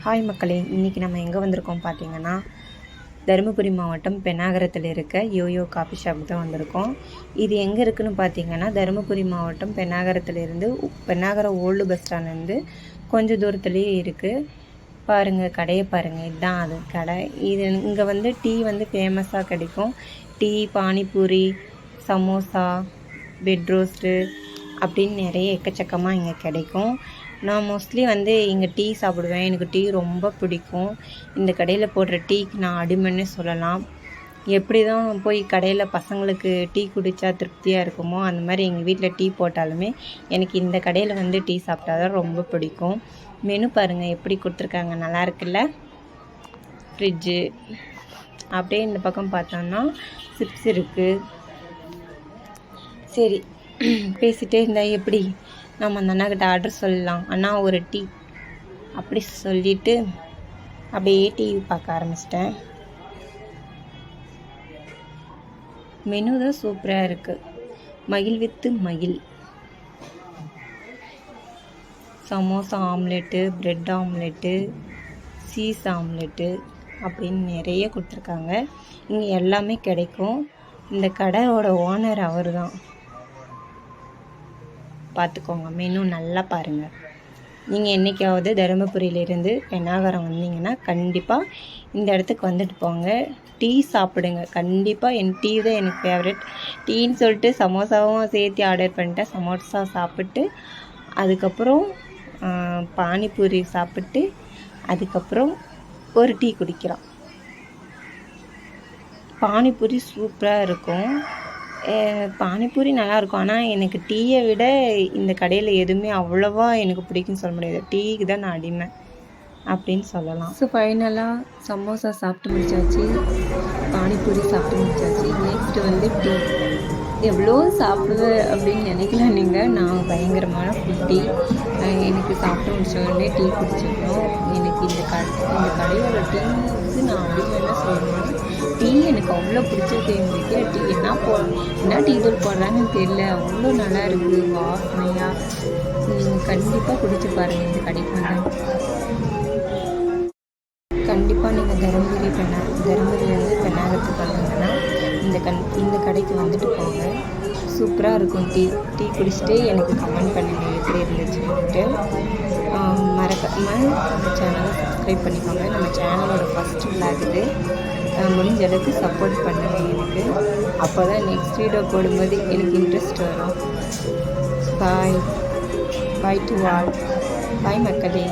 Hi மக்களே, இன்றைக்கி நம்ம எங்கே வந்திருக்கோம் பார்த்தீங்கன்னா, தருமபுரி மாவட்டம் பென்னாகரத்தில் இருக்க யோயோ காஃபி ஷாப் தான் வந்திருக்கோம். இது எங்கே இருக்குதுன்னு பார்த்தீங்கன்னா, தருமபுரி மாவட்டம் பென்னாகரத்துலேருந்து பென்னாகரம் ஓல்டு பஸ் ஸ்டாண்ட்லேருந்து கொஞ்சம் தூரத்துலேயே இருக்குது. பாருங்கள், கடையை பாருங்கள், இதுதான் அது கடை. இது இங்கே வந்து டீ வந்து ஃபேமஸாக கிடைக்கும். Tea, panipuri, samosa, bread roast அப்படின்னு நிறைய எக்கச்சக்கமாக இங்கே கிடைக்கும். நான் மோஸ்ட்லி வந்து இங்கே டீ சாப்பிடுவேன். எனக்கு டீ ரொம்ப பிடிக்கும். இந்த கடையில் போடுற டீக்கு நான் அடிமைன்னே சொல்லலாம். எப்படி தான் போய் கடையில் பசங்களுக்கு டீ குடித்தா திருப்தியாக இருக்குமோ, அந்த மாதிரி எங்கள் வீட்டில் டீ போட்டாலுமே எனக்கு இந்த கடையில் வந்து டீ சாப்பிட்டா தான் ரொம்ப பிடிக்கும். மெனு பாருங்கள் எப்படி கொடுத்துருக்காங்க, நல்லா இருக்குல்ல. ஃப்ரிட்ஜு அப்படியே இந்த பக்கம் பார்த்தோன்னா சிப்ஸ் இருக்குது. சரி, பேசிகிட்டே இருந்தால் எப்படி நம்ம அந்த அண்ணாக்கிட்ட ஆர்டர் சொல்லலாம். அண்ணா ஒரு டீ அப்படி சொல்லிவிட்டு அப்படியே டிவி பார்க்க ஆரம்பிச்சிட்டேன். மெனு தான் சூப்பராக இருக்குது. மகிழ் வித்து மகிழ், samosa omelette, bread omelette, cheese omelette அப்படின்னு நிறைய கொடுத்துருக்காங்க. இங்கே எல்லாமே கிடைக்கும். இந்த கடையோட ஓனர் அவர் தான். பார்த்துக்கோங்க, மெனு நல்லா பாருங்கள். நீங்கள் என்றைக்காவது தருமபுரியிலேருந்து பென்னாகரம் வந்தீங்கன்னா கண்டிப்பாக இந்த இடத்துக்கு வந்துட்டு போங்க. டீ சாப்பிடுங்க. கண்டிப்பாக என் டீ தான் எனக்கு ஃபேவரெட். டீன்னு சொல்லிட்டு சமோசாவும் சேர்த்து ஆர்டர் பண்ணிட்டேன். சமோசா சாப்பிட்டு அதுக்கப்புறம் பானிபூரி சாப்பிட்டு அதுக்கப்புறம் ஒரு டீ குடிக்கிறோம். பானிபூரி சூப்பராக இருக்கும். பானிபூரி நல்லாயிருக்கும். ஆனால் எனக்கு டீயை விட இந்த கடையில் எதுவுமே அவ்வளோவா எனக்கு பிடிக்குன்னு சொல்ல முடியாது. டீக்கு தான் நான் அடிமை அப்படின்னு சொல்லலாம். ஸோ ஃபைனலாக சமோசா சாப்பிட்டு முடிச்சாச்சு, பானிபூரி சாப்பிட்டு முடிச்சாச்சு. நெக்ஸ்ட்டு வந்து டீ. எவ்வளோ சாப்பிடுவேன் அப்படின்னு நினைக்கலாம் நீங்கள். நான் பயங்கரமான ஃபுட்டி. எனக்கு சாப்பிட்டு முடிச்ச உடனே டீ குடிச்சிடணும். எனக்கு இந்த கடையோட டீ வந்து நான் அப்படின்னு என்ன சொல்லணும்னா, டீ எனக்கு அவ்வளோ பிடிச்சிருக்கு. எங்களுக்கு டீ என்ன டீ தூள் போடுறாங்கன்னு தெரியல, அவ்வளோ நல்லா இருக்குது வாசனையாக. நீங்கள் கண்டிப்பாக குடிச்சு பாருங்கள். இந்த கடைக்கு வந்து கண்டிப்பாக நீங்கள் தருமபுரியிலேருந்து பென்னாகரத்துக்கு வந்தீங்கன்னா இந்த கடைக்கு வந்துட்டு போங்க. சூப்பராக இருக்கும். டீ குடிச்சிட்டு எனக்கு கமெண்ட் பண்ணுங்கள் எப்படி இருந்துச்சுன்ட்டு. மறக்காமல் நம்ம சேனலை சப்ஸ்கிரைப் பண்ணிக்கோங்க. நம்ம சேனலோட ஃபஸ்ட்டு விளாக் இது. முடிஞ்ச அளவுக்கு சப்போர்ட் பண்ணுங்கள் எனக்கு. அப்போ தான் நெக்ஸ்ட் வீடியோ போடும்போது எனக்கு இன்ட்ரெஸ்ட் வரும். பாய் டு ஆல். பாய் மக்களே.